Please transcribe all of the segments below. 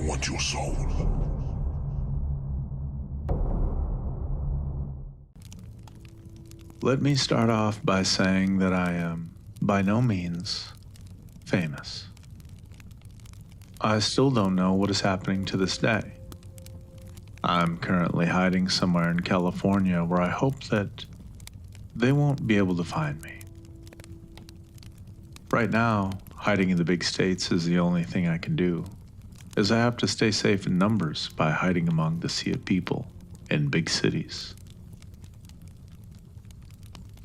want your soul. Let me start off by saying that I am, by no means, famous. I still don't know what is happening to this day. I'm currently hiding somewhere in California where I hope that they won't be able to find me. Right now, hiding in the big states is the only thing I can do, as I have to stay safe in numbers by hiding among the sea of people in big cities.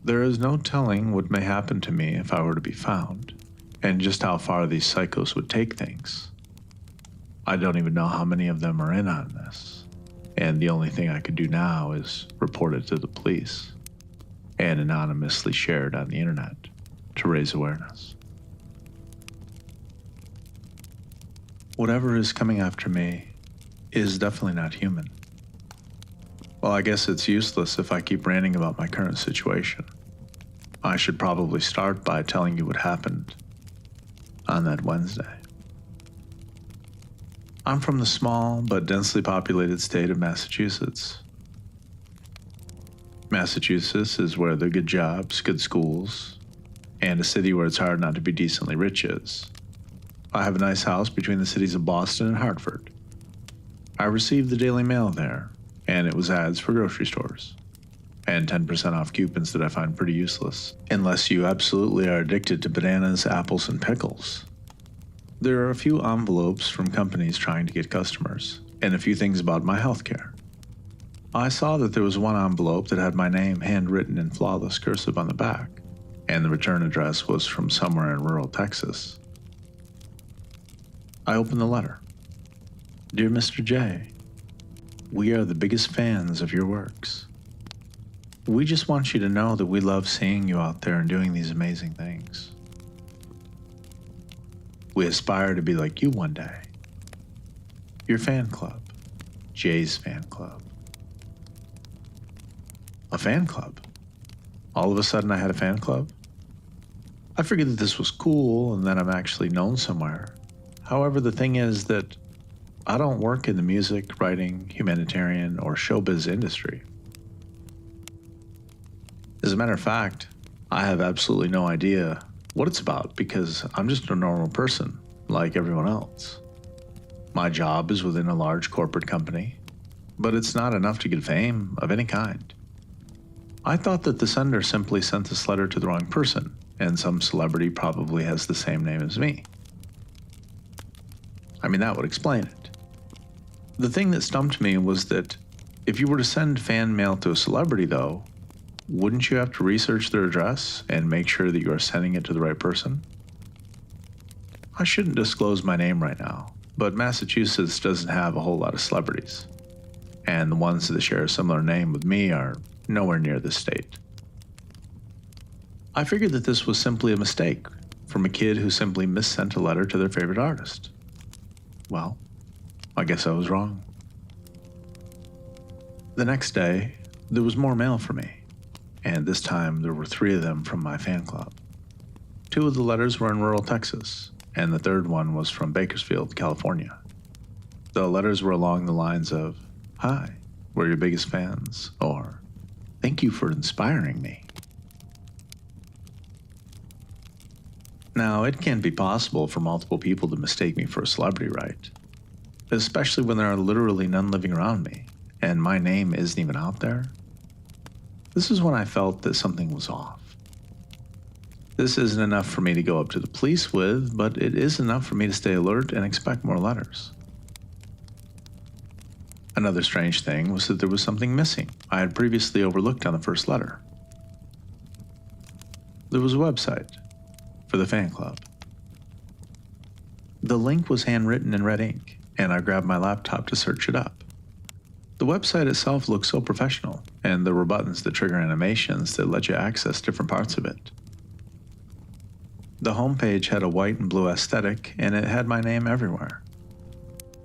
There is no telling what may happen to me if I were to be found, and just how far these psychos would take things. I don't even know how many of them are in on this, and the only thing I could do now is report it to the police and anonymously share it on the internet to raise awareness. Whatever is coming after me is definitely not human. Well, I guess it's useless if I keep ranting about my current situation. I should probably start by telling you what happened on that Wednesday. I'm from the small but densely populated state of Massachusetts. Massachusetts is where the good jobs, good schools, and a city where it's hard not to be decently rich is. I have a nice house between the cities of Boston and Hartford. I received the Daily Mail there, and it was ads for grocery stores, and 10% off coupons that I find pretty useless, unless you absolutely are addicted to bananas, apples, and pickles. There are a few envelopes from companies trying to get customers, and a few things about my healthcare. I saw that there was one envelope that had my name handwritten in flawless cursive on the back, and the return address was from somewhere in rural Texas. I opened the letter. Dear Mr. J, we are the biggest fans of your works. We just want you to know that we love seeing you out there and doing these amazing things. We aspire to be like you one day. Your fan club, Jay's fan club. A fan club? All of a sudden I had a fan club? I figured that this was cool and that I'm actually known somewhere. However, the thing is that I don't work in the music, writing, humanitarian, or showbiz industry. As a matter of fact, I have absolutely no idea what it's about because I'm just a normal person, like everyone else. My job is within a large corporate company, but it's not enough to get fame of any kind. I thought that the sender simply sent this letter to the wrong person, and some celebrity probably has the same name as me. I mean, that would explain it. The thing that stumped me was that if you were to send fan mail to a celebrity, though, wouldn't you have to research their address and make sure that you are sending it to the right person? I shouldn't disclose my name right now, but Massachusetts doesn't have a whole lot of celebrities, and the ones that share a similar name with me are nowhere near this state. I figured that this was simply a mistake from a kid who simply missent a letter to their favorite artist. Well, I guess I was wrong. The next day, there was more mail for me, and this time there were 3 of them from my fan club. 2 of the letters were in rural Texas, and the third one was from Bakersfield, California. The letters were along the lines of, "Hi, we're your biggest fans," or "Thank you for inspiring me." Now, it can be possible for multiple people to mistake me for a celebrity, right? Especially when there are literally none living around me, and my name isn't even out there. This is when I felt that something was off. This isn't enough for me to go up to the police with, but it is enough for me to stay alert and expect more letters. Another strange thing was that there was something missing I had previously overlooked on the first letter. There was a website for the fan club. The link was handwritten in red ink, and I grabbed my laptop to search it up. The website itself looked so professional, and there were buttons that trigger animations that let you access different parts of it. The homepage had a white and blue aesthetic, and it had my name everywhere.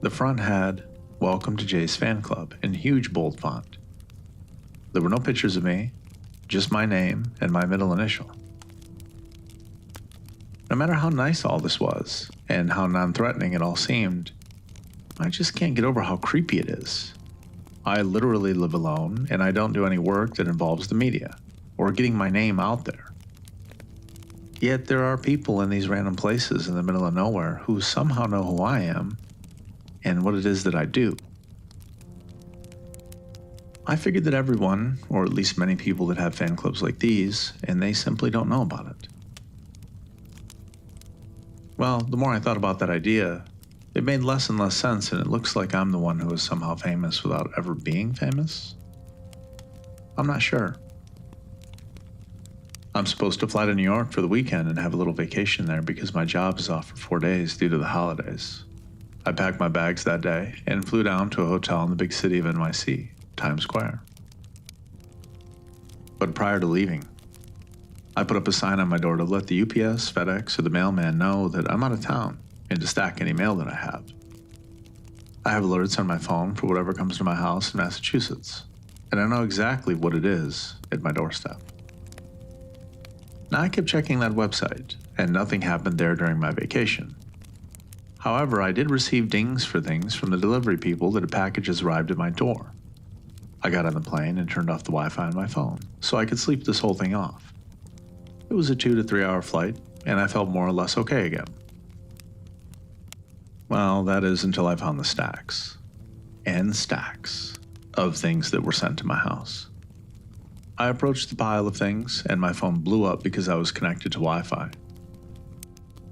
The front had, "Welcome to Jay's Fan Club," in huge bold font. There were no pictures of me, just my name and my middle initial. No matter how nice all this was, and how non-threatening it all seemed, I just can't get over how creepy it is. I literally live alone, and I don't do any work that involves the media or getting my name out there. Yet there are people in these random places in the middle of nowhere who somehow know who I am and what it is that I do. I figured that everyone, or at least many people that have fan clubs like these, and they simply don't know about it. Well, the more I thought about that idea, it made less and less sense, and it looks like I'm the one who is somehow famous without ever being famous. I'm not sure. I'm supposed to fly to New York for the weekend and have a little vacation there because my job is off for 4 days due to the holidays. I packed my bags that day and flew down to a hotel in the big city of NYC, Times Square. But prior to leaving, I put up a sign on my door to let the UPS, FedEx, or the mailman know that I'm out of town and to stack any mail that I have. I have alerts on my phone for whatever comes to my house in Massachusetts, and I know exactly what it is at my doorstep. Now, I kept checking that website, and nothing happened there during my vacation. However, I did receive dings for things from the delivery people that a package has arrived at my door. I got on the plane and turned off the Wi-Fi on my phone, so I could sleep this whole thing off. It was a 2 to 3 hour flight, and I felt more or less okay again. Well, that is until I found the stacks, and stacks, of things that were sent to my house. I approached the pile of things, and my phone blew up because I was connected to Wi-Fi.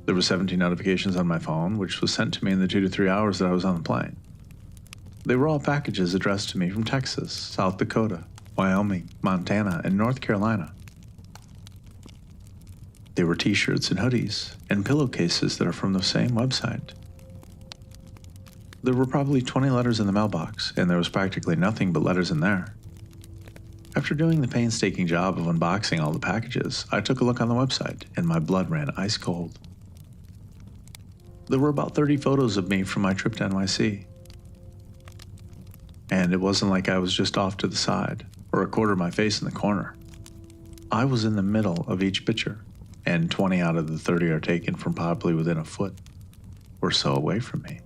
There were 17 notifications on my phone, which was sent to me in the 2 to 3 hours that I was on the plane. They were all packages addressed to me from Texas, South Dakota, Wyoming, Montana, and North Carolina. They were t-shirts and hoodies and pillowcases that are from the same website. There were probably 20 letters in the mailbox, and there was practically nothing but letters in there. After doing the painstaking job of unboxing all the packages, I took a look on the website, and my blood ran ice cold. There were about 30 photos of me from my trip to NYC. And it wasn't like I was just off to the side, or a quarter of my face in the corner. I was in the middle of each picture, and 20 out of the 30 are taken from probably within a foot or so away from me.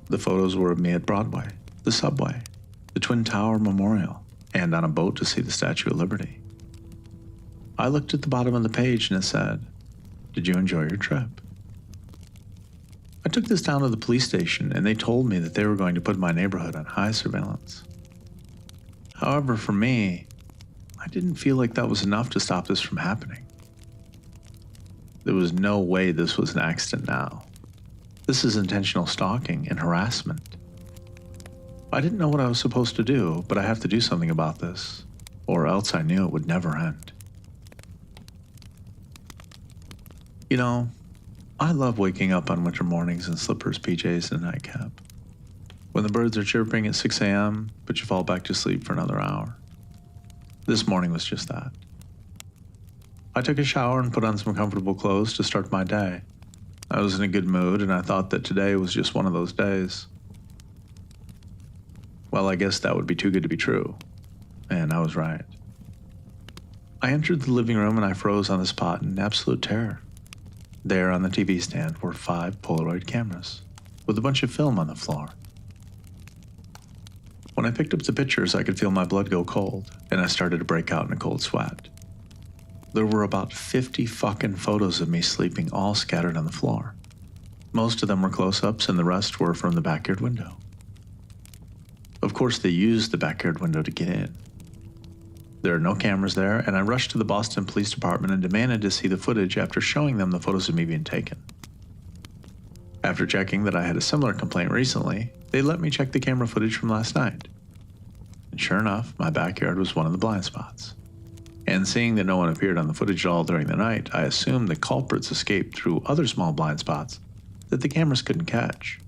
The photos were of me at Broadway, the subway, the Twin Tower Memorial, and on a boat to see the Statue of Liberty. I looked at the bottom of the page and it said, "Did you enjoy your trip?" I took this down to the police station and they told me that they were going to put my neighborhood on high surveillance. However, for me, I didn't feel like that was enough to stop this from happening. There was no way this was an accident now. This is intentional stalking and harassment. I didn't know what I was supposed to do, but I have to do something about this, or else I knew it would never end. You know, I love waking up on winter mornings in slippers, PJs, and a nightcap. When the birds are chirping at 6 a.m., but you fall back to sleep for another hour. This morning was just that. I took a shower and put on some comfortable clothes to start my day. I was in a good mood, and I thought that today was just one of those days. Well, I guess that would be too good to be true, and I was right. I entered the living room and I froze on the spot in absolute terror. There on the TV stand were 5 Polaroid cameras, with a bunch of film on the floor. When I picked up the pictures, I could feel my blood go cold, and I started to break out in a cold sweat. There were about 50 fucking photos of me sleeping, all scattered on the floor. Most of them were close-ups, and the rest were from the backyard window. Of course, they used the backyard window to get in. There are no cameras there, and I rushed to the Boston Police Department and demanded to see the footage after showing them the photos of me being taken. After checking that I had a similar complaint recently, they let me check the camera footage from last night. And sure enough, my backyard was one of the blind spots. And seeing that no one appeared on the footage at all during the night, I assumed the culprits escaped through other small blind spots that the cameras couldn't catch.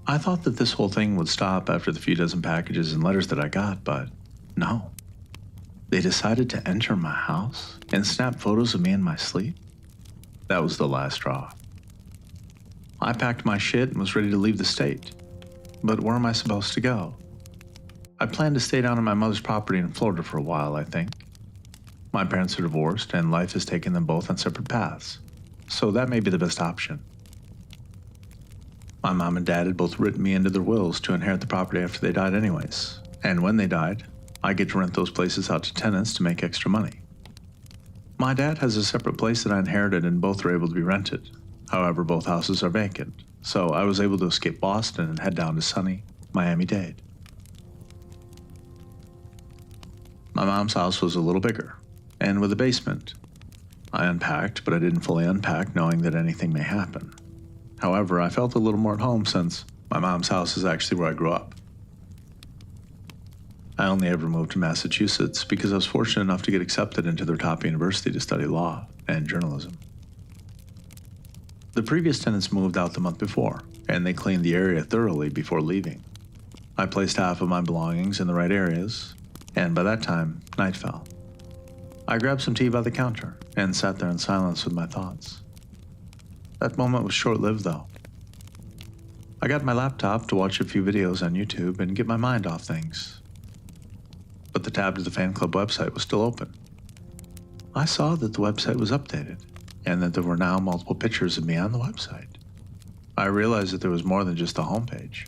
I thought that this whole thing would stop after the few dozen packages and letters that I got, but no. They decided to enter my house and snap photos of me in my sleep? That was the last straw. I packed my shit and was ready to leave the state. But where am I supposed to go? I plan to stay down on my mother's property in Florida for a while, I think. My parents are divorced and life has taken them both on separate paths, so that may be the best option. My mom and dad had both written me into their wills to inherit the property after they died anyways, and when they died, I get to rent those places out to tenants to make extra money. My dad has a separate place that I inherited and both are able to be rented. However, both houses are vacant, so I was able to escape Boston and head down to sunny Miami-Dade. My mom's house was a little bigger, and with a basement. I unpacked, but I didn't fully unpack knowing that anything may happen. However, I felt a little more at home since my mom's house is actually where I grew up. I only ever moved to Massachusetts because I was fortunate enough to get accepted into their top university to study law and journalism. The previous tenants moved out the month before, and they cleaned the area thoroughly before leaving. I placed half of my belongings in the right areas, and by that time, night fell. I grabbed some tea by the counter and sat there in silence with my thoughts. That moment was short-lived, though. I got my laptop to watch a few videos on YouTube and get my mind off things. But the tab to the fan club website was still open. I saw that the website was updated and that there were now multiple pictures of me on the website. I realized that there was more than just a homepage.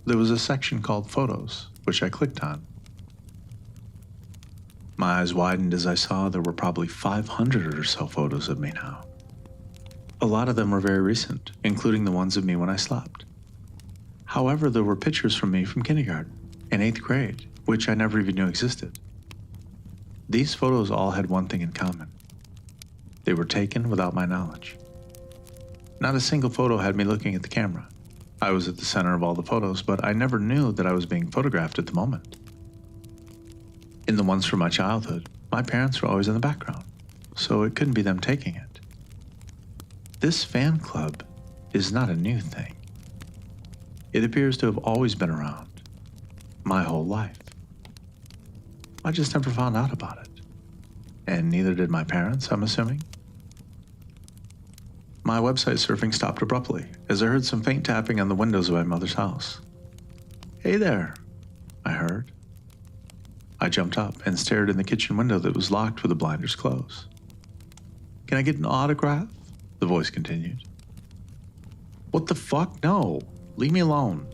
There was a section called Photos, which I clicked on. My eyes widened as I saw there were probably 500 or so photos of me now. A lot of them were very recent, including the ones of me when I slept. However, there were pictures from me from kindergarten and 8th grade, which I never even knew existed. These photos all had one thing in common. They were taken without my knowledge. Not a single photo had me looking at the camera. I was at the center of all the photos, but I never knew that I was being photographed at the moment. In the ones from my childhood, my parents were always in the background, so it couldn't be them taking it. This fan club is not a new thing. It appears to have always been around, my whole life. I just never found out about it, and neither did my parents, I'm assuming. My website surfing stopped abruptly as I heard some faint tapping on the windows of my mother's house. "Hey there," I heard. I jumped up and stared in the kitchen window that was locked with the blinders closed. "Can I get an autograph?" the voice continued. "What the fuck? No, leave me alone."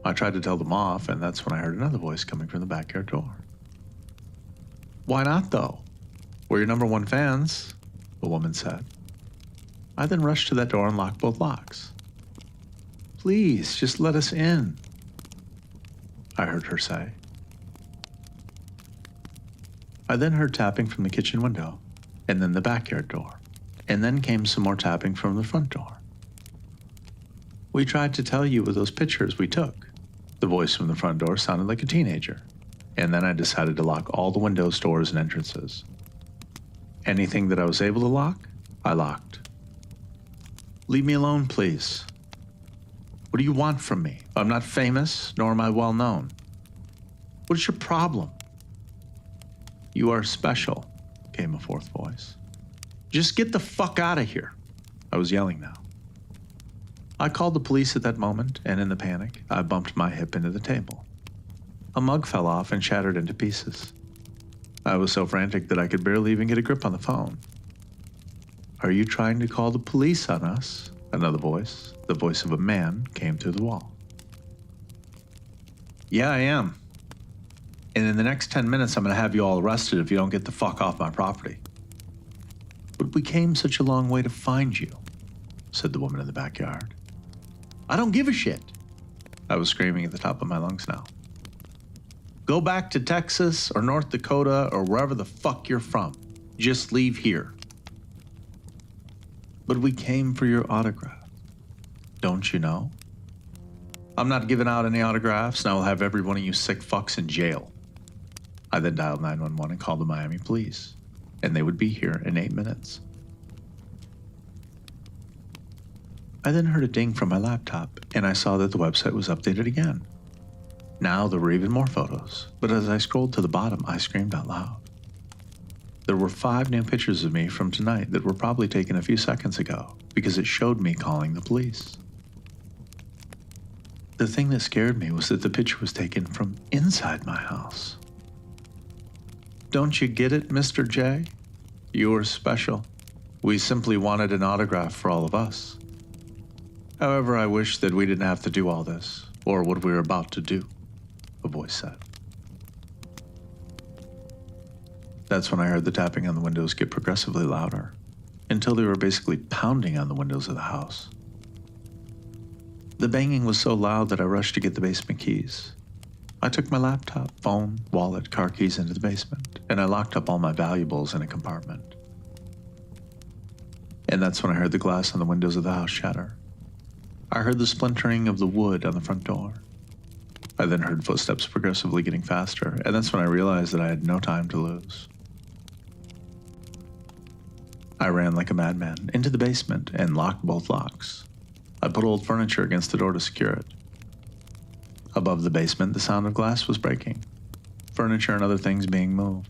I tried to tell them off, and that's when I heard another voice coming from the backyard door. "Why not, though? We're your number one fans," the woman said. I then rushed to that door and locked both locks. "Please, just let us in," I heard her say. I then heard tapping from the kitchen window, and then the backyard door, and then came some more tapping from the front door. "We tried to tell you with those pictures we took." The voice from the front door sounded like a teenager, and then I decided to lock all the windows, doors, and entrances. Anything that I was able to lock, I locked. "Leave me alone, please. What do you want from me? I'm not famous, nor am I well known. What is your problem?" "You are special," came a fourth voice. "Just get the fuck out of here," I was yelling now. I called the police at that moment, and in the panic, I bumped my hip into the table. A mug fell off and shattered into pieces. I was so frantic that I could barely even get a grip on the phone. "Are you trying to call the police on us?" Another voice, the voice of a man, came through the wall. "Yeah, I am. And in the next 10 minutes, I'm going to have you all arrested if you don't get the fuck off my property." "But we came such a long way to find you," said the woman in the backyard. "I don't give a shit," I was screaming at the top of my lungs now. "Go back to Texas or North Dakota or wherever the fuck you're from. Just leave here." "But we came for your autograph. Don't you know? I'm not giving out any autographs, and I will have every one of you sick fucks in jail." I then dialed 911 and called the Miami police, and they would be here in 8 minutes. I then heard a ding from my laptop, and I saw that the website was updated again. Now there were even more photos, but as I scrolled to the bottom, I screamed out loud. There were 5 new pictures of me from tonight that were probably taken a few seconds ago, because it showed me calling the police. The thing that scared me was that the picture was taken from inside my house. "Don't you get it, Mr. J? You are special. We simply wanted an autograph for all of us." However, I wish that we didn't have to do all this, or what we were about to do, a voice said. That's when I heard the tapping on the windows get progressively louder, until they were basically pounding on the windows of the house. The banging was so loud that I rushed to get the basement keys. I took my laptop, phone, wallet, car keys into the basement, and I locked up all my valuables in a compartment. And that's when I heard the glass on the windows of the house shatter. I heard the splintering of the wood on the front door. I then heard footsteps progressively getting faster, and that's when I realized that I had no time to lose. I ran like a madman into the basement and locked both locks. I put old furniture against the door to secure it. Above the basement, the sound of glass was breaking, furniture and other things being moved.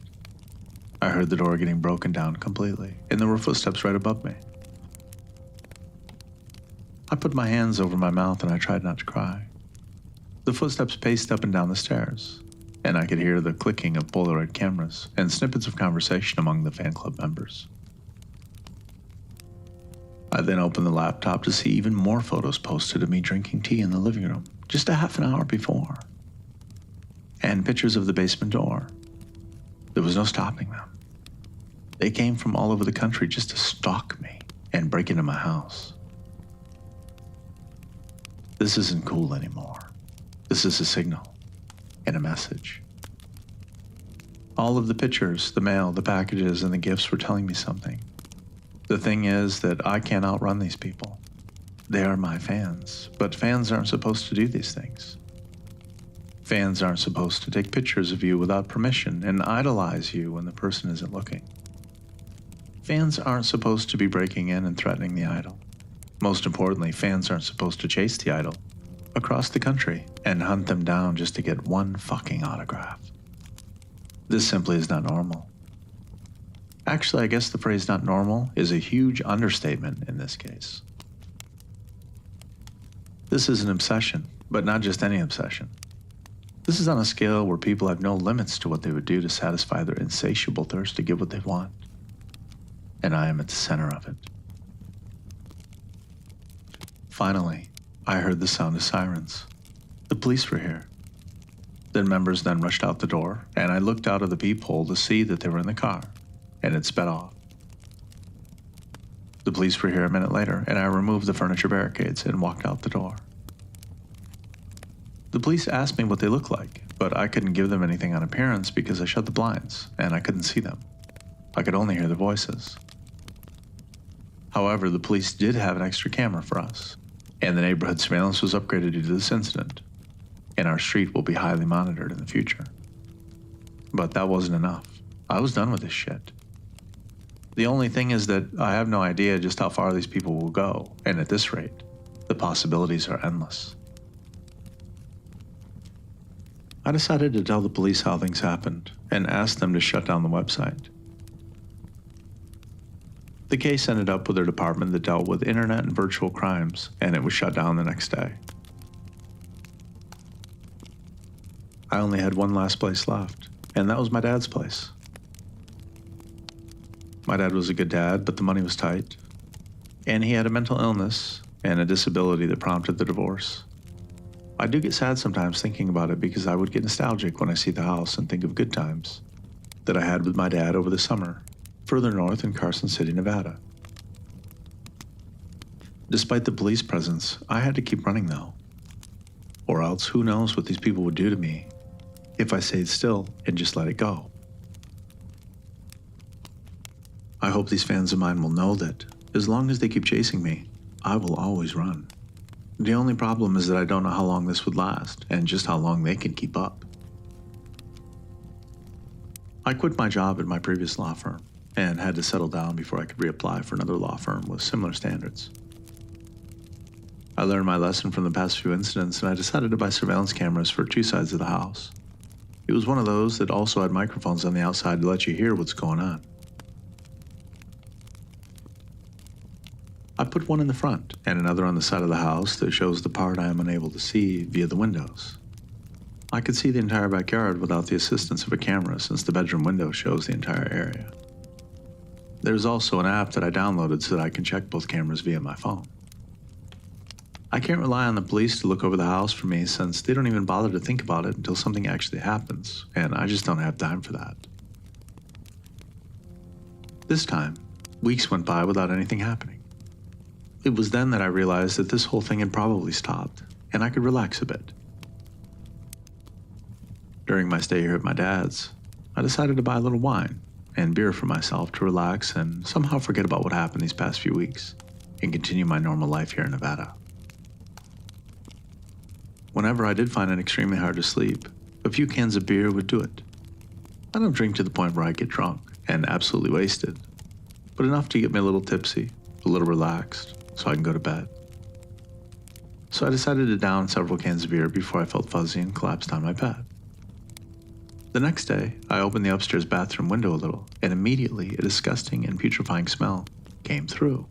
I heard the door getting broken down completely, and there were footsteps right above me. I put my hands over my mouth and I tried not to cry. The footsteps paced up and down the stairs, and I could hear the clicking of Polaroid cameras and snippets of conversation among the fan club members. I then opened the laptop to see even more photos posted of me drinking tea in the living room just a half an hour before, and pictures of the basement door. There was no stopping them. They came from all over the country just to stalk me and break into my house. This isn't cool anymore. This is a signal and a message. All of the pictures, the mail, the packages, and the gifts were telling me something. The thing is that I can't outrun these people. They are my fans, but fans aren't supposed to do these things. Fans aren't supposed to take pictures of you without permission and idolize you when the person isn't looking. Fans aren't supposed to be breaking in and threatening the idol. Most importantly, fans aren't supposed to chase the idol across the country and hunt them down just to get one fucking autograph. This simply is not normal. Actually, I guess the phrase "not normal" is a huge understatement in this case. This is an obsession, but not just any obsession. This is on a scale where people have no limits to what they would do to satisfy their insatiable thirst to get what they want. And I am at the center of it. Finally, I heard the sound of sirens. The police were here. Their members then rushed out the door, and I looked out of the peephole to see that they were in the car, and it sped off. The police were here a minute later, and I removed the furniture barricades and walked out the door. The police asked me what they looked like, but I couldn't give them anything on appearance because I shut the blinds, and I couldn't see them. I could only hear their voices. However, the police did have an extra camera for us, and the neighborhood surveillance was upgraded due to this incident, and our street will be highly monitored in the future. But that wasn't enough. I was done with this shit. The only thing is that I have no idea just how far these people will go, and at this rate, the possibilities are endless. I decided to tell the police how things happened and asked them to shut down the website. The case ended up with a department that dealt with internet and virtual crimes, and it was shut down the next day. I only had one last place left, and that was my dad's place. My dad was a good dad, but the money was tight, and he had a mental illness and a disability that prompted the divorce. I do get sad sometimes thinking about it because I would get nostalgic when I see the house and think of good times that I had with my dad over the summer, further north in Carson City, Nevada. Despite the police presence, I had to keep running though, or else who knows what these people would do to me if I stayed still and just let it go. I hope these fans of mine will know that as long as they keep chasing me, I will always run. The only problem is that I don't know how long this would last and just how long they can keep up. I quit my job at my previous law firm and had to settle down before I could reapply for another law firm with similar standards. I learned my lesson from the past few incidents, and I decided to buy surveillance cameras for two sides of the house. It was one of those that also had microphones on the outside to let you hear what's going on. I put one in the front and another on the side of the house that shows the part I am unable to see via the windows. I could see the entire backyard without the assistance of a camera since the bedroom window shows the entire area. There's also an app that I downloaded so that I can check both cameras via my phone. I can't rely on the police to look over the house for me since they don't even bother to think about it until something actually happens, and I just don't have time for that. This time, weeks went by without anything happening. It was then that I realized that this whole thing had probably stopped, and I could relax a bit. During my stay here at my dad's, I decided to buy a little wine and beer for myself to relax and somehow forget about what happened these past few weeks and continue my normal life here in Nevada. Whenever I did find it extremely hard to sleep, a few cans of beer would do it. I don't drink to the point where I get drunk and absolutely wasted, but enough to get me a little tipsy, a little relaxed, so I can go to bed. So I decided to down several cans of beer before I felt fuzzy and collapsed on my bed. The next day, I opened the upstairs bathroom window a little, and immediately a disgusting and putrefying smell came through.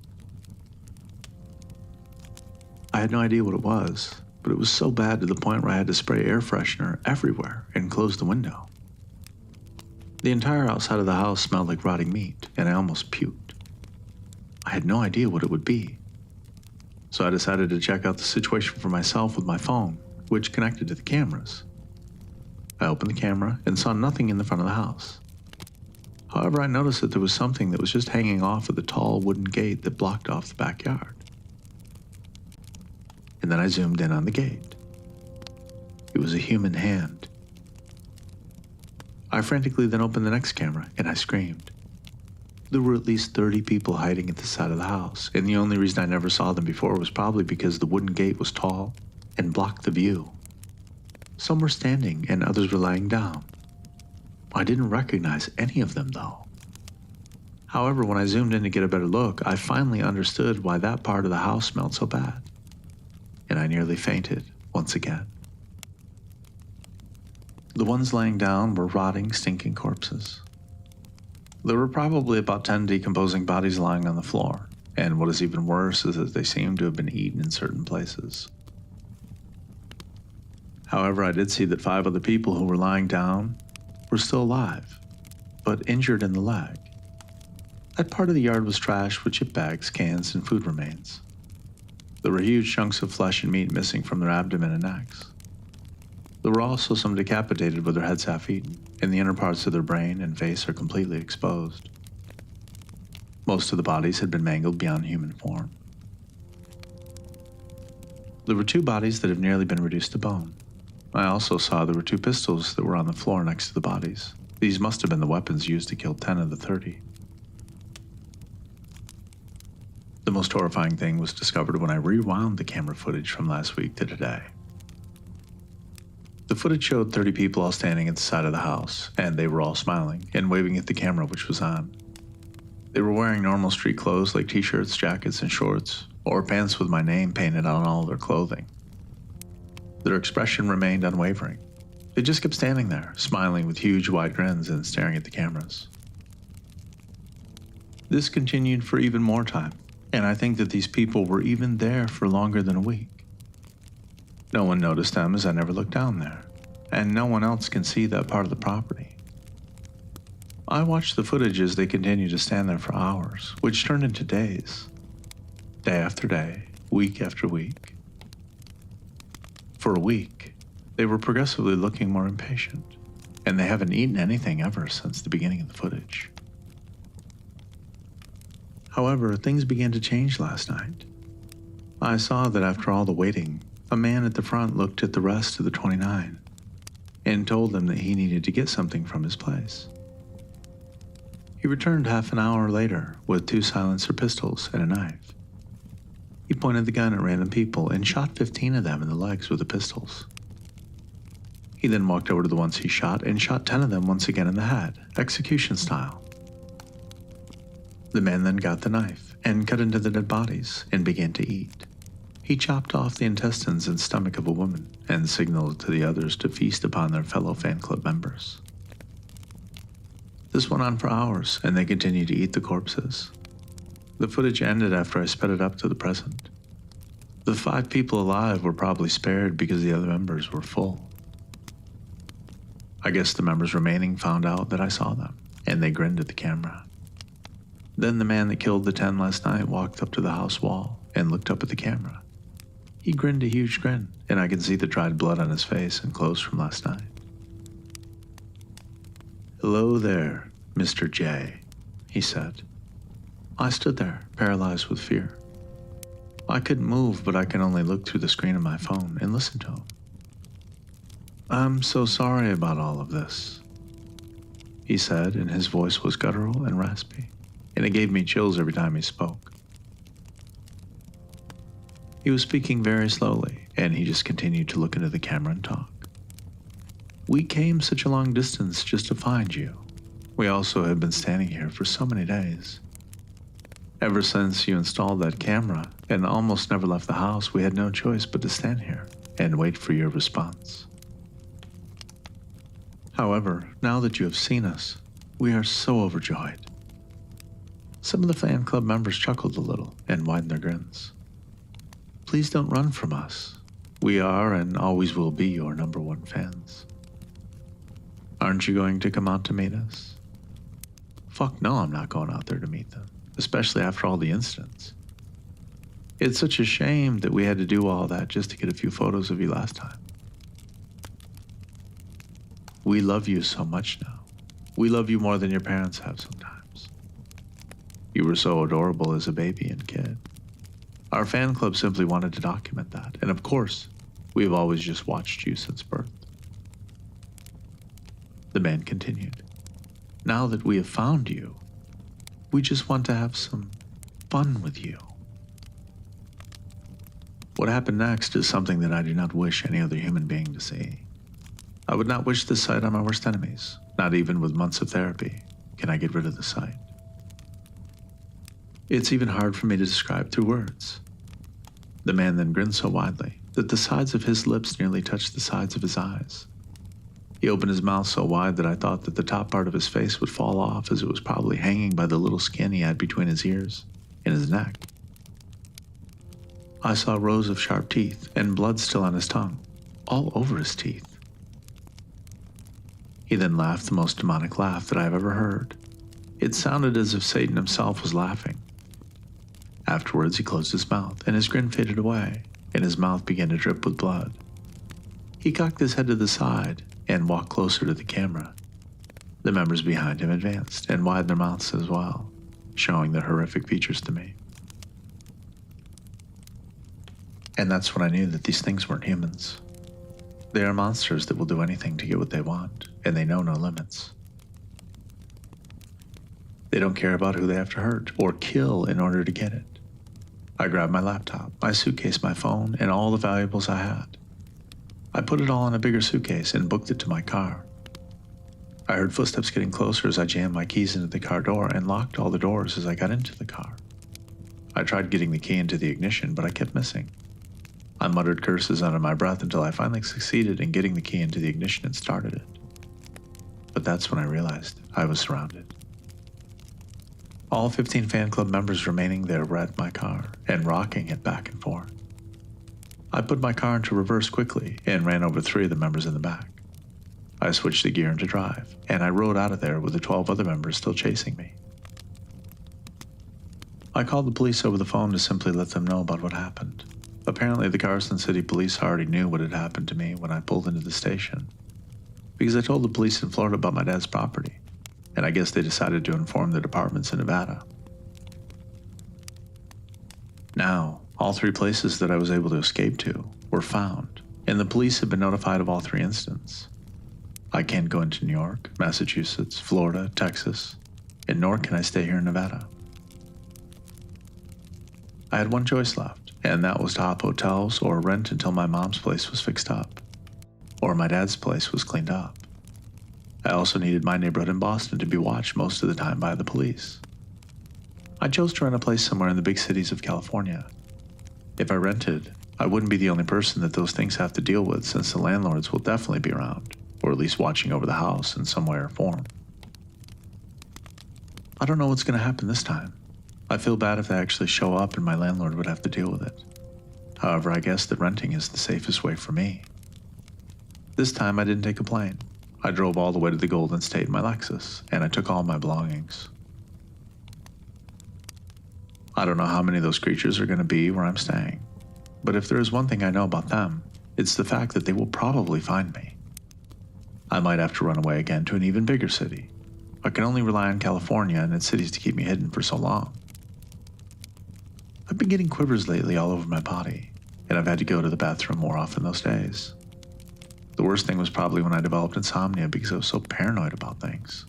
I had no idea what it was, but it was so bad to the point where I had to spray air freshener everywhere and close the window. The entire outside of the house smelled like rotting meat, and I almost puked. I had no idea what it would be. So I decided to check out the situation for myself with my phone, which connected to the cameras. I opened the camera and saw nothing in the front of the house. However, I noticed that there was something that was just hanging off of the tall wooden gate that blocked off the backyard. And then I zoomed in on the gate. It was a human hand. I frantically then opened the next camera and I screamed. There were at least 30 people hiding at the side of the house, and the only reason I never saw them before was probably because the wooden gate was tall and blocked the view. Some were standing and others were lying down. I didn't recognize any of them though. However, when I zoomed in to get a better look, I finally understood why that part of the house smelled so bad. And I nearly fainted once again. The ones laying down were rotting, stinking corpses. There were probably about 10 decomposing bodies lying on the floor, and what is even worse is that they seemed to have been eaten in certain places. However, I did see that 5 other people who were lying down were still alive, but injured in the leg. That part of the yard was trashed with chip bags, cans, and food remains. There were huge chunks of flesh and meat missing from their abdomen and necks. There were also some decapitated with their heads half-eaten, and the inner parts of their brain and face are completely exposed. Most of the bodies had been mangled beyond human form. There were 2 bodies that have nearly been reduced to bone. I also saw there were 2 pistols that were on the floor next to the bodies. These must have been the weapons used to kill 10 of the 30. The most horrifying thing was discovered when I rewound the camera footage from last week to today. The footage showed 30 people all standing at the side of the house, and they were all smiling and waving at the camera which was on. They were wearing normal street clothes like t-shirts, jackets, and shorts, or pants with my name painted on all their clothing. Their expression remained unwavering. They just kept standing there, smiling with huge wide grins and staring at the cameras. This continued for even more time, and I think that these people were even there for longer than a week. No one noticed them as I never looked down there, and no one else can see that part of the property. I watched the footage as they continued to stand there for hours, which turned into days. Day after day, week after week. For a week, they were progressively looking more impatient, and they haven't eaten anything ever since the beginning of the footage. However, things began to change last night. I saw that after all the waiting, a man at the front looked at the rest of the 29 and told them that he needed to get something from his place. He returned half an hour later with 2 silencer pistols and a knife. He pointed the gun at random people and shot 15 of them in the legs with the pistols. He then walked over to the ones he shot and shot 10 of them once again in the head, execution style. The man then got the knife and cut into the dead bodies and began to eat. He chopped off the intestines and stomach of a woman and signaled to the others to feast upon their fellow fan club members. This went on for hours, and they continued to eat the corpses. The footage ended after I sped it up to the present. The 5 people alive were probably spared because the other members were full. I guess the members remaining found out that I saw them, and they grinned at the camera. Then the man that killed the 10 last night walked up to the house wall and looked up at the camera. He grinned a huge grin, and I could see the dried blood on his face and clothes from last night. "Hello there, Mr. J," he said. I stood there, paralyzed with fear. I couldn't move, but I could only look through the screen of my phone and listen to him. "I'm so sorry about all of this," he said, and his voice was guttural and raspy, and it gave me chills every time he spoke. He was speaking very slowly, and he just continued to look into the camera and talk. "We came such a long distance just to find you. We also have been standing here for so many days. Ever since you installed that camera and almost never left the house, we had no choice but to stand here and wait for your response. However, now that you have seen us, we are so overjoyed." Some of the fan club members chuckled a little and widened their grins. "Please don't run from us. We are and always will be your #1 fans. Aren't you going to come out to meet us?" Fuck no, I'm not going out there to meet them, especially after all the incidents. It's such a shame that we had to do all that just to get a few photos of you last time. We love you so much now. We love you more than your parents have sometimes. You were so adorable as a baby and kid. Our fan club simply wanted to document that, and of course, we have always just watched you since birth. The man continued. "Now that we have found you, we just want to have some fun with you." What happened next is something that I do not wish any other human being to see. I would not wish this sight on my worst enemies. Not even with months of therapy can I get rid of the sight. It's even hard for me to describe through words. The man then grinned so widely that the sides of his lips nearly touched the sides of his eyes. He opened his mouth so wide that I thought that the top part of his face would fall off, as it was probably hanging by the little skin he had between his ears and his neck. I saw rows of sharp teeth and blood still on his tongue, all over his teeth. He then laughed the most demonic laugh that I have ever heard. It sounded as if Satan himself was laughing. Afterwards, he closed his mouth, and his grin faded away, and his mouth began to drip with blood. He cocked his head to the side and walked closer to the camera. The members behind him advanced and widened their mouths as well, showing their horrific features to me. And that's when I knew that these things weren't humans. They are monsters that will do anything to get what they want, and they know no limits. They don't care about who they have to hurt or kill in order to get it. I grabbed my laptop, my suitcase, my phone, and all the valuables I had. I put it all in a bigger suitcase and booked it to my car. I heard footsteps getting closer as I jammed my keys into the car door and locked all the doors as I got into the car. I tried getting the key into the ignition, but I kept missing. I muttered curses under my breath until I finally succeeded in getting the key into the ignition and started it. But that's when I realized I was surrounded. All 15 fan club members remaining there were at my car and rocking it back and forth. I put my car into reverse quickly and ran over 3 of the members in the back. I switched the gear into drive, and I rode out of there with the 12 other members still chasing me. I called the police over the phone to simply let them know about what happened. Apparently, the Carson City Police already knew what had happened to me when I pulled into the station, because I told the police in Florida about my dad's property, and I guess they decided to inform the departments in Nevada. Now, all 3 places that I was able to escape to were found, and the police have been notified of all 3 incidents. I can't go into New York, Massachusetts, Florida, Texas, and nor can I stay here in Nevada. I had one choice left, and that was to hop hotels or rent until my mom's place was fixed up, or my dad's place was cleaned up. I also needed my neighborhood in Boston to be watched most of the time by the police. I chose to rent a place somewhere in the big cities of California. If I rented, I wouldn't be the only person that those things have to deal with, since the landlords will definitely be around, or at least watching over the house in some way or form. I don't know what's going to happen this time. I feel bad if they actually show up and my landlord would have to deal with it. However, I guess that renting is the safest way for me. This time I didn't take a plane. I drove all the way to the Golden State in my Lexus, and I took all my belongings. I don't know how many of those creatures are going to be where I'm staying, But if there is one thing I know about them, it's the fact that they will probably find me. I might have to run away again to an even bigger city. I can only rely on California and its cities to keep me hidden for so long. I've been getting quivers lately all over my body, and I've had to go to the bathroom more often those days. The worst thing was probably when I developed insomnia because I was so paranoid about things.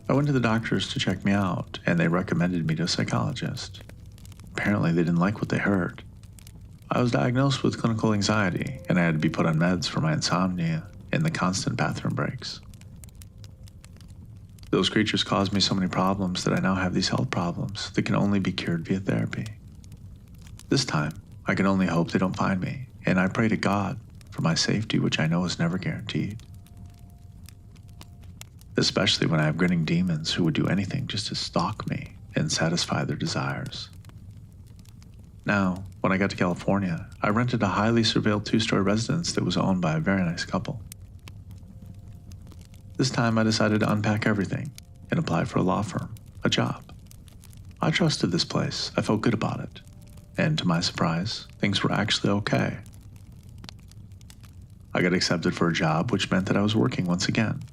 I went to the doctors to check me out, and they recommended me to a psychologist. Apparently, they didn't like what they heard. I was diagnosed with clinical anxiety, and I had to be put on meds for my insomnia and the constant bathroom breaks. Those creatures caused me so many problems that I now have these health problems that can only be cured via therapy. This time, I can only hope they don't find me, and I pray to God for my safety, which I know is never guaranteed. Especially when I have grinning demons who would do anything just to stalk me and satisfy their desires. Now, when I got to California, I rented a highly surveilled 2-story residence that was owned by a very nice couple. This time I decided to unpack everything and apply for a law firm, a job. I trusted this place, I felt good about it, and to my surprise, things were actually okay. I got accepted for a job, which meant that I was working once again.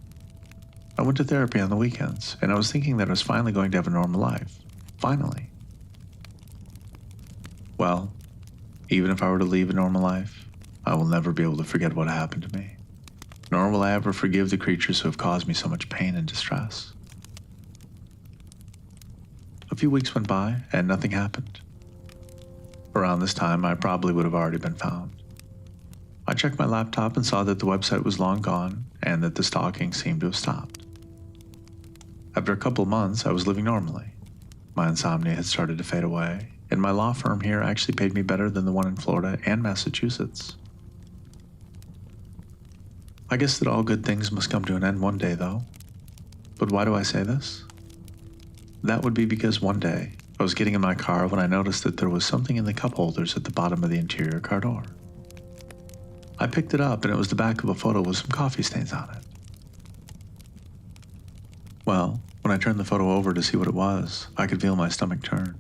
I went to therapy on the weekends, and I was thinking that I was finally going to have a normal life. Finally. Well, even if I were to leave a normal life, I will never be able to forget what happened to me. Nor will I ever forgive the creatures who have caused me so much pain and distress. A few weeks went by, and nothing happened. Around this time, I probably would have already been found. I checked my laptop and saw that the website was long gone, and that the stalking seemed to have stopped. After a couple of months, I was living normally. My insomnia had started to fade away, and my law firm here actually paid me better than the one in Florida and Massachusetts. I guess that all good things must come to an end one day, though. But why do I say this? That would be because one day, I was getting in my car when I noticed that there was something in the cup holders at the bottom of the interior car door. I picked it up, and it was the back of a photo with some coffee stains on it. Well, when I turned the photo over to see what it was, I could feel my stomach turn.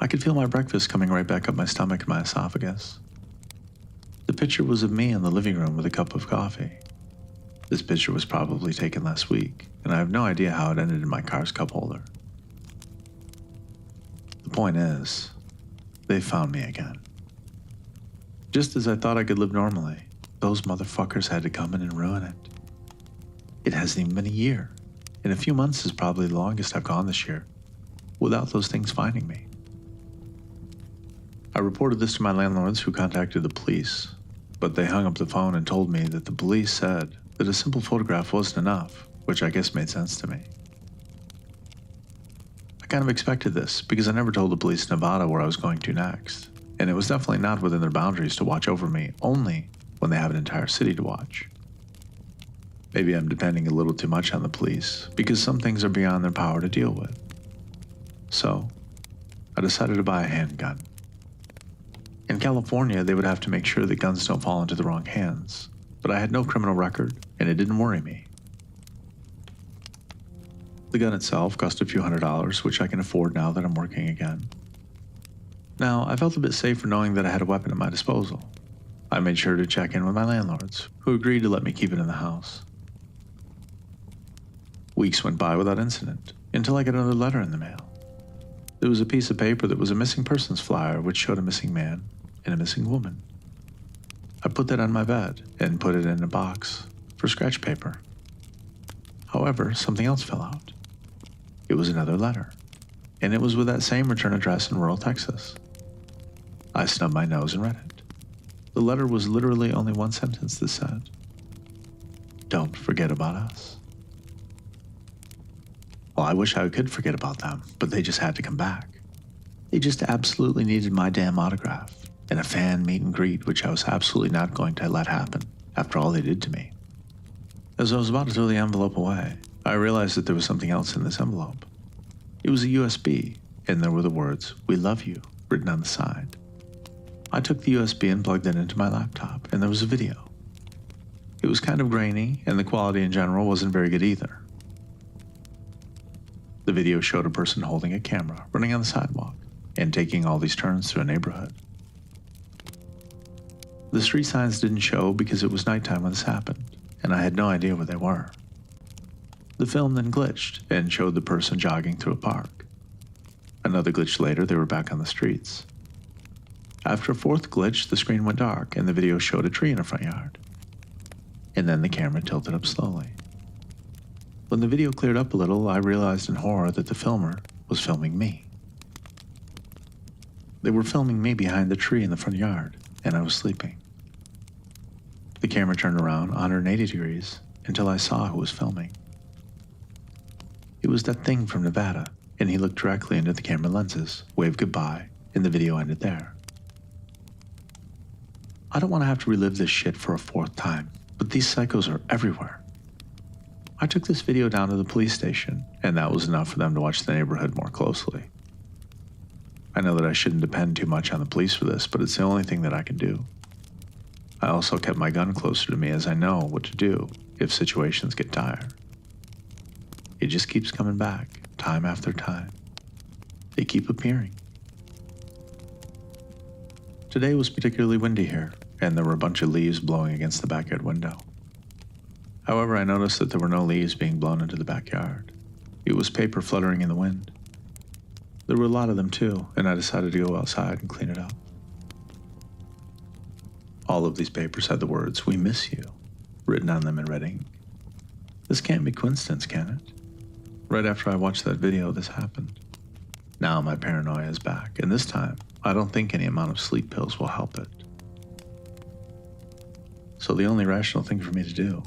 I could feel my breakfast coming right back up my stomach and my esophagus. The picture was of me in the living room with a cup of coffee. This picture was probably taken last week, and I have no idea how it ended in my car's cup holder. The point is, they found me again. Just as I thought I could live normally, those motherfuckers had to come in and ruin it. It hasn't even been a year, and a few months is probably the longest I've gone this year, without those things finding me. I reported this to my landlords, who contacted the police, but they hung up the phone and told me that the police said that a simple photograph wasn't enough, which I guess made sense to me. I kind of expected this because I never told the police in Nevada where I was going to next, and it was definitely not within their boundaries to watch over me only when they have an entire city to watch. Maybe I'm depending a little too much on the police because some things are beyond their power to deal with. So, I decided to buy a handgun. In California, they would have to make sure that guns don't fall into the wrong hands, but I had no criminal record, and it didn't worry me. The gun itself cost a few $100s, which I can afford now that I'm working again. Now, I felt a bit safer knowing that I had a weapon at my disposal. I made sure to check in with my landlords, who agreed to let me keep it in the house. Weeks went by without incident, until I got another letter in the mail. There was a piece of paper that was a missing persons flyer which showed a missing man and a missing woman. I put that on my bed and put it in a box for scratch paper. However, something else fell out. It was another letter, and it was with that same return address in rural Texas. I snubbed my nose and read it. The letter was literally only one sentence that said, "Don't forget about us." Well, I wish I could forget about them, but they just had to come back. They just absolutely needed my damn autograph and a fan meet and greet, which I was absolutely not going to let happen after all they did to me. As I was about to throw the envelope away, I realized that there was something else in this envelope. It was a USB, and there were the words, "We love you," written on the side. I took the USB and plugged it into my laptop, and there was a video. It was kind of grainy, and the quality in general wasn't very good either. The video showed a person holding a camera running on the sidewalk. and taking all these turns through a neighborhood. The street signs didn't show because it was nighttime when this happened, and I had no idea where they were. The film then glitched and showed the person jogging through a park. Another glitch later, they were back on the streets. After a fourth glitch, the screen went dark and the video showed a tree in a front yard. And then the camera tilted up slowly. When the video cleared up a little, I realized in horror that the filmer was filming me. They were filming me behind the tree in the front yard, and I was sleeping. The camera turned around 180 degrees until I saw who was filming. It was that thing from Nevada, and he looked directly into the camera lenses, waved goodbye, and the video ended there. I don't want to have to relive this shit for a fourth time, but these psychos are everywhere. I took this video down to the police station, and that was enough for them to watch the neighborhood more closely. I know that I shouldn't depend too much on the police for this, but it's the only thing that I can do. I also kept my gun closer to me as I know what to do if situations get dire. It just keeps coming back, time after time. They keep appearing. Today was particularly windy here, and there were a bunch of leaves blowing against the backyard window. However, I noticed that there were no leaves being blown into the backyard. It was paper fluttering in the wind. There were a lot of them too, and I decided to go outside and clean it up. All of these papers had the words, "We miss you," written on them in red ink. This can't be coincidence, can it? Right after I watched that video, this happened. Now my paranoia is back, and this time, I don't think any amount of sleep pills will help it. So the only rational thing for me to do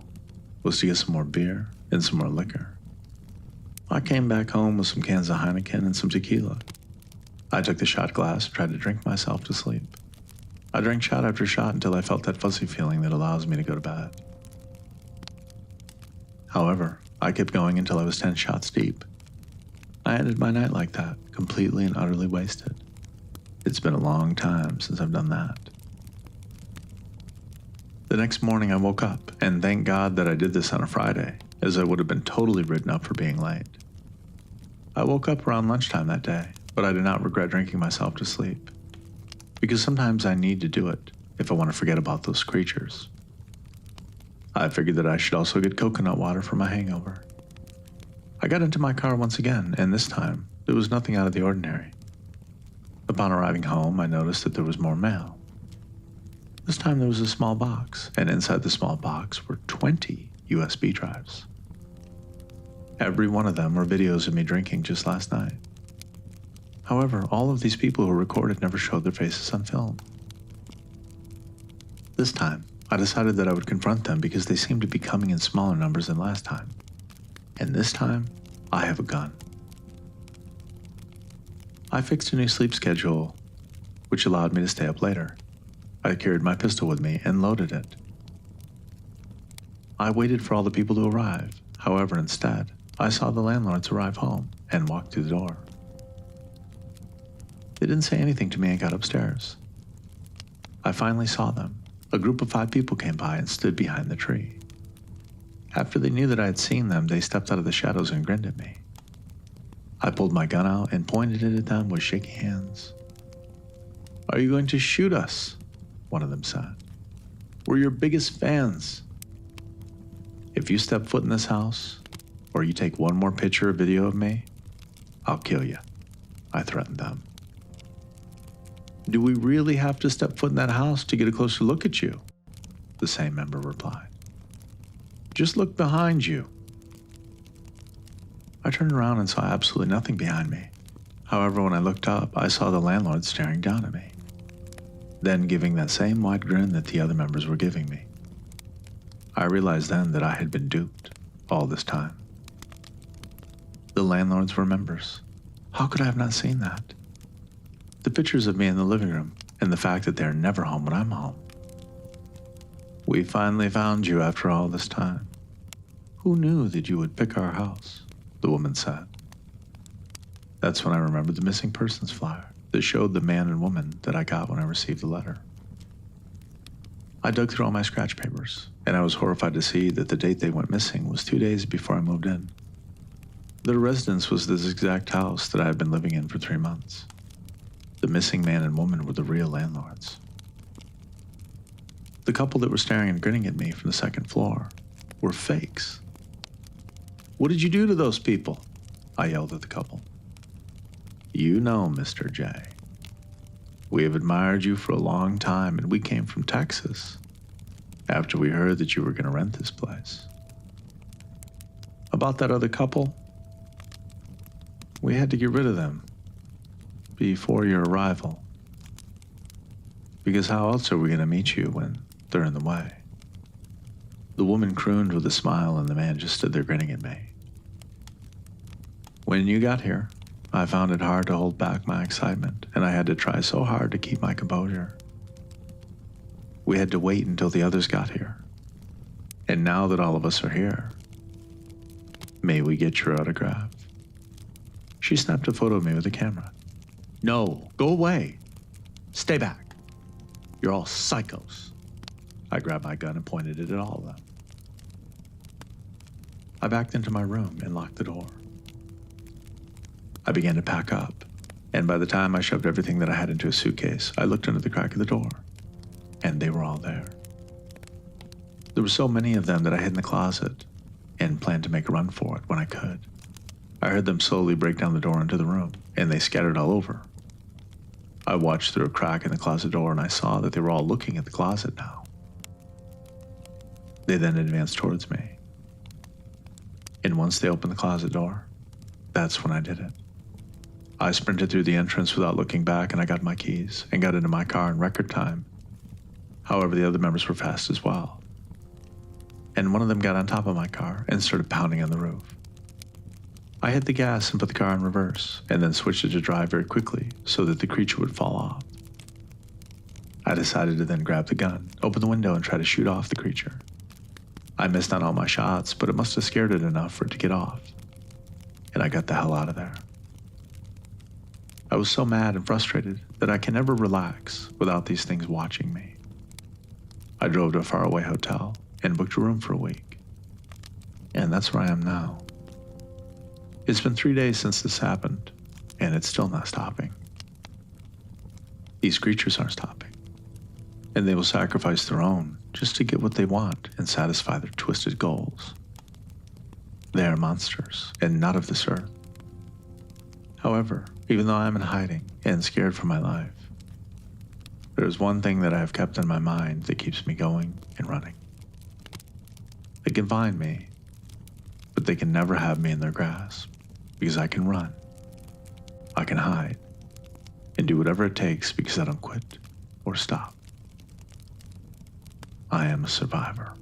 was to get some more beer and some more liquor. I came back home with some cans of Heineken and some tequila. I took the shot glass and tried to drink myself to sleep. I drank shot after shot until I felt that fuzzy feeling that allows me to go to bed. However, I kept going until I was 10 shots deep. I ended my night like that, completely and utterly wasted. It's been a long time since I've done that. The next morning I woke up, and thank God that I did this on a Friday, as I would have been totally written up for being late. I woke up around lunchtime that day, but I did not regret drinking myself to sleep. Because sometimes I need to do it if I want to forget about those creatures. I figured that I should also get coconut water for my hangover. I got into my car once again, and this time, there was nothing out of the ordinary. Upon arriving home, I noticed that there was more mail. This time there was a small box, and inside the small box were 20 USB drives. Every one of them were videos of me drinking just last night. However, all of these people who recorded never showed their faces on film. This time, I decided that I would confront them because they seemed to be coming in smaller numbers than last time. And this time, I have a gun. I fixed a new sleep schedule, which allowed me to stay up later. I carried my pistol with me and loaded it. I waited for all the people to arrive. However, instead, I saw the landlords arrive home and walk through the door. They didn't say anything to me and got upstairs. I finally saw them. A group of 5 people came by and stood behind the tree. After they knew that I had seen them, they stepped out of the shadows and grinned at me. I pulled my gun out and pointed it at them with shaky hands. "Are you going to shoot us?" one of them said. "We're your biggest fans. If you step foot in this house, or you take one more picture or video of me, I'll kill you," I threatened them. "Do we really have to step foot in that house to get a closer look at you?" the same member replied. "Just look behind you." I turned around and saw absolutely nothing behind me. However, when I looked up, I saw the landlord staring down at me, then giving that same wide grin that the other members were giving me. I realized then that I had been duped all this time. The landlords were members. How could I have not seen that? The pictures of me in the living room, and the fact that they're never home when I'm home. "We finally found you after all this time. Who knew that you would pick our house?" the woman said. That's when I remembered the missing persons flyer that showed the man and woman that I got when I received the letter. I dug through all my scratch papers, and I was horrified to see that the date they went missing was 2 days before I moved in. Their residence was this exact house that I had been living in for 3 months. The missing man and woman were the real landlords. The couple that were staring and grinning at me from the second floor were fakes. "What did you do to those people?" I yelled at the couple. "You know, Mr. J. We have admired you for a long time, and we came from Texas after we heard that you were going to rent this place. About that other couple, we had to get rid of them before your arrival, because how else are we going to meet you when they're in the way?" The woman crooned with a smile, and the man just stood there grinning at me. "When you got here, I found it hard to hold back my excitement, and I had to try so hard to keep my composure. We had to wait until the others got here. And now that all of us are here, may we get your autograph?" She snapped a photo of me with a camera. "No, go away. Stay back. You're all psychos." I grabbed my gun and pointed it at all of them. I backed into my room and locked the door. I began to pack up, and by the time I shoved everything that I had into a suitcase, I looked under the crack of the door, and they were all there. There were so many of them that I hid in the closet and planned to make a run for it when I could. I heard them slowly break down the door into the room, and they scattered all over. I watched through a crack in the closet door, and I saw that they were all looking at the closet now. They then advanced towards me. And once they opened the closet door, that's when I did it. I sprinted through the entrance without looking back, and I got my keys and got into my car in record time. However, the other members were fast as well. And one of them got on top of my car and started pounding on the roof. I hit the gas and put the car in reverse, and then switched it to drive very quickly so that the creature would fall off. I decided to then grab the gun, open the window, and try to shoot off the creature. I missed on all my shots, but it must have scared it enough for it to get off, and I got the hell out of there. I was so mad and frustrated that I can never relax without these things watching me. I drove to a faraway hotel and booked a room for a week, and that's where I am now. It's been 3 days since this happened, and it's still not stopping. These creatures aren't stopping, and they will sacrifice their own just to get what they want and satisfy their twisted goals. They are monsters, and not of this earth. However, even though I am in hiding and scared for my life, there is one thing that I have kept in my mind that keeps me going and running. They can find me, but they can never have me in their grasp, because I can run, I can hide, and do whatever it takes because I don't quit or stop. I am a survivor.